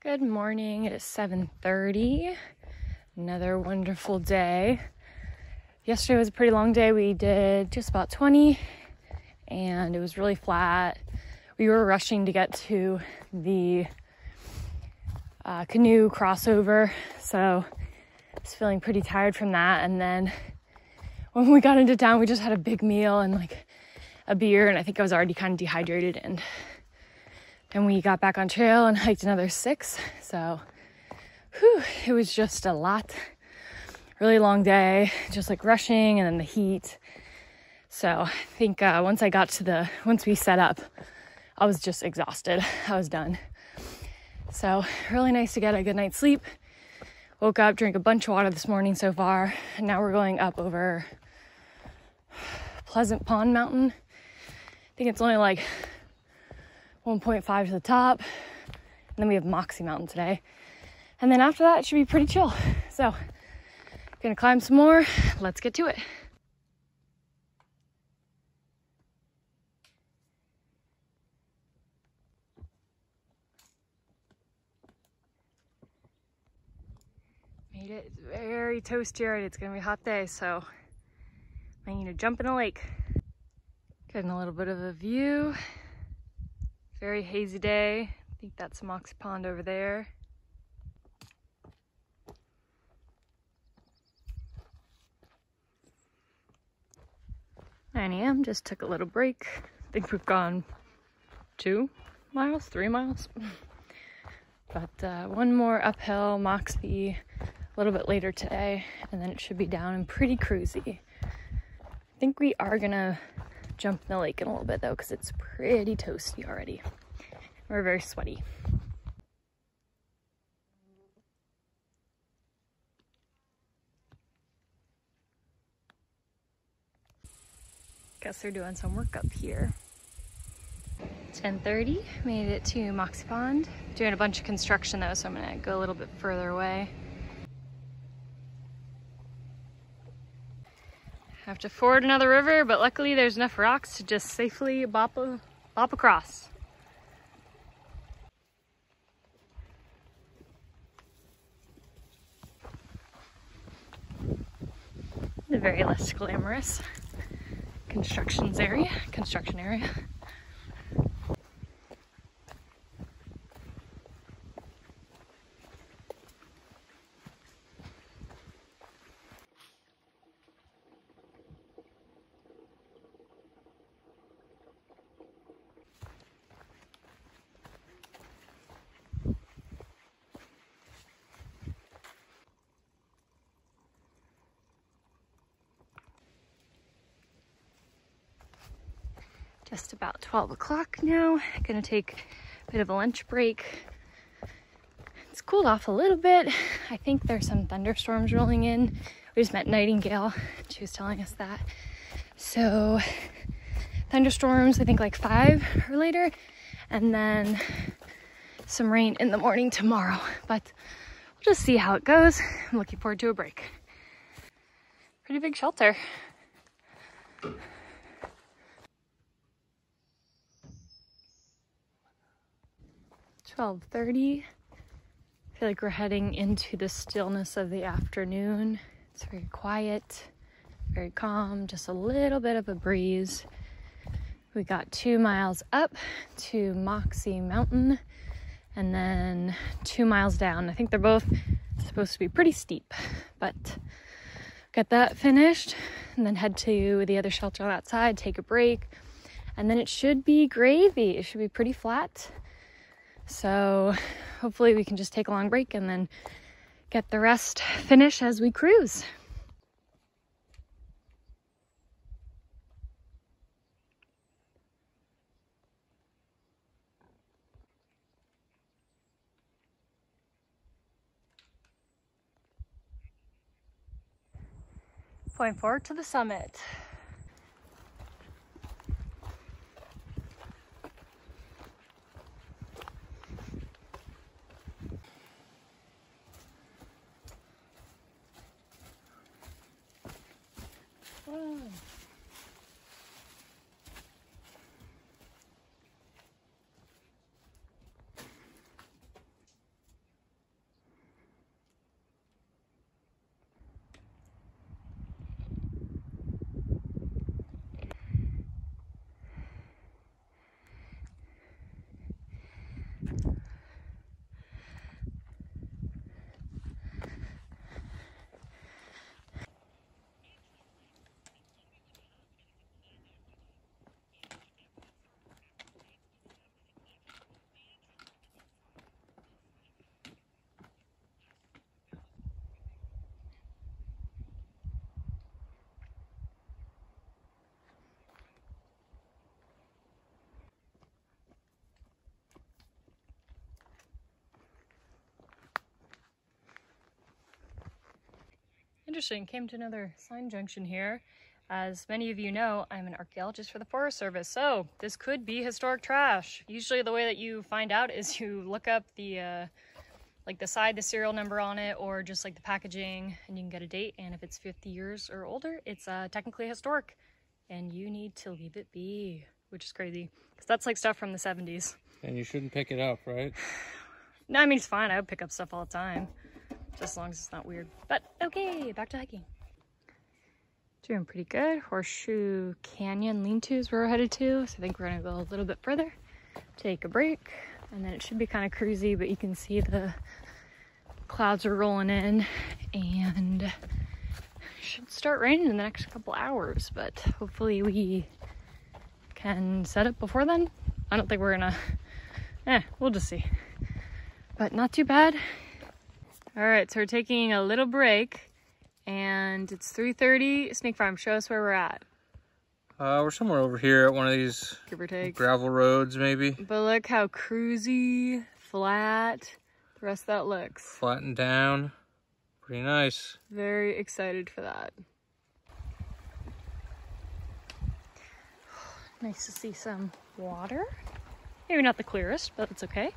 Good morning, it is 7:30. Another wonderful day. Yesterday was a pretty long day. We did just about 20 and it was really flat. We were rushing to get to the canoe crossover, so I was feeling pretty tired from that. And then when we got into town, we just had a big meal and like a beer, and I think I was already kind of dehydrated. And then we got back on trail and hiked another 6. So, it was just a lot. Really long day, just like rushing, and then the heat. So I think once we set up, I was just exhausted. I was done. So really nice to get a good night's sleep. Woke up, drank a bunch of water this morning so far. And now we're going up over Pleasant Pond Mountain. I think it's only like 1.5 to the top, and then we have Moxie Mountain today, and then after that it should be pretty chill. So gonna climb some more. Let's get to it. Made it. It's very toasty already. It's gonna be a hot day, so I need to jump in a lake. Getting a little bit of a view. Very hazy day. I think that's Moxie Pond over there. 9 a.m. Just took a little break. I think we've gone 2 miles, 3 miles. But one more uphill, Moxie, a little bit later today, and then it should be down and pretty cruisy. I think we are gonna jump in the lake in a little bit though, because it's pretty toasty already. We're very sweaty. Guess they're doing some work up here. 10:30, made it to Moxie Pond. Doing a bunch of construction though, so I'm gonna go a little bit further away. Have to ford another river, but luckily there's enough rocks to just safely bop across. The very less glamorous construction area. Just about 12 o'clock now. Gonna take a bit of a lunch break. It's cooled off a little bit. I think there's some thunderstorms rolling in. We just met Nightingale. She was telling us that. So thunderstorms, I think like 5 or later, and then some rain in the morning tomorrow. But we'll just see how it goes. I'm looking forward to a break. Pretty big shelter. 12:30. I feel like we're heading into the stillness of the afternoon. It's very quiet, very calm, just a little bit of a breeze. We got 2 miles up to Moxie Mountain and then 2 miles down. I think they're both supposed to be pretty steep, but get that finished and then head to the other shelter on that side, take a break, and then it should be gravy. It should be pretty flat. So hopefully we can just take a long break and then get the rest finished as we cruise. Going forward to the summit. Interesting, came to another sign junction here. As many of you know, I'm an archaeologist for the Forest Service, so this could be historic trash. Usually the way that you find out is you look up the like the side, the serial number on it, or just like the packaging, and you can get a date. And if it's 50 years or older, it's technically historic, and you need to leave it be, which is crazy because that's like stuff from the 70s. And you shouldn't pick it up, right? No, I mean, it's fine. I would pick up stuff all the time, just as long as it's not weird. But okay, back to hiking. Doing pretty good. Horseshoe Canyon lean-tos we're headed to, so I think we're gonna go a little bit further, take a break, and then it should be kind of cruisy, but you can see the clouds are rolling in, and it should start raining in the next couple hours, but hopefully we can set up before then. I don't think we're gonna, we'll just see. But not too bad. All right, so we're taking a little break, and it's 3:30. Snake Farm, show us where we're at. We're somewhere over here at one of these Give or take. gravel roads, maybe. But look how cruisy, flat, the rest of that looks. Flattened down. Pretty nice. Very excited for that. Nice to see some water. Maybe not the clearest, but it's okay.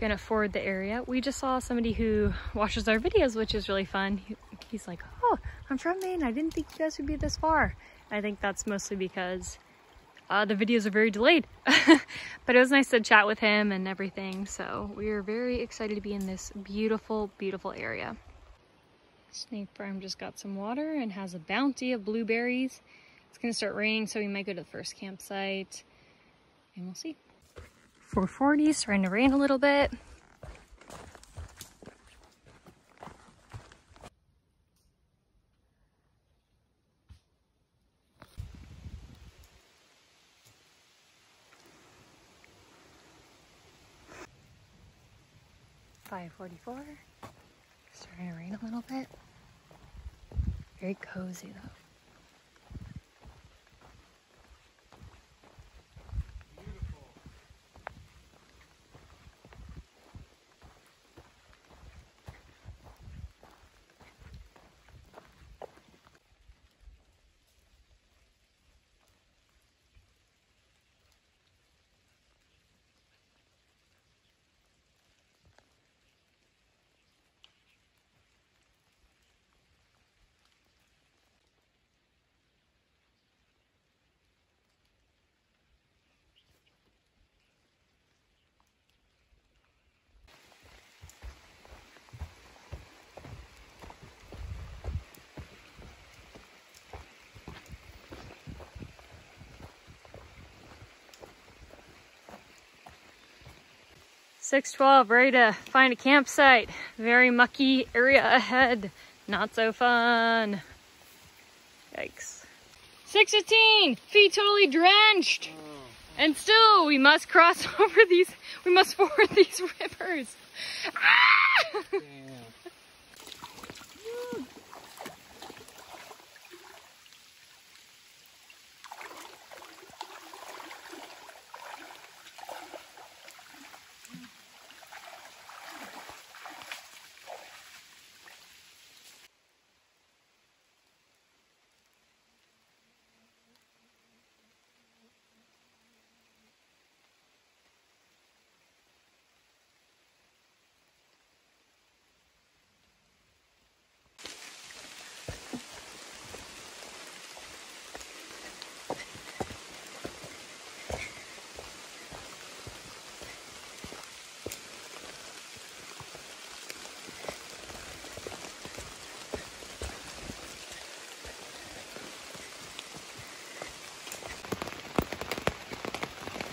Gonna forward the area. We just saw somebody who watches our videos, which is really fun. He's like, oh, I'm from Maine. I didn't think you guys would be this far. I think that's mostly because the videos are very delayed. But it was nice to chat with him and everything. So we are very excited to be in this beautiful, beautiful area. Snake Farm just got some water and has a bounty of blueberries. It's gonna start raining, so we might go to the first campsite, and we'll see. 440, starting to rain a little bit. $5.44, starting to rain a little bit. Very cozy though. $6.12, ready to find a campsite. Very mucky area ahead. Not so fun. Yikes. 6:15, feet totally drenched. And still, we must cross over these, we must ford these rivers. Ah!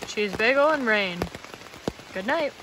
Cheese bagel and rain. Good night.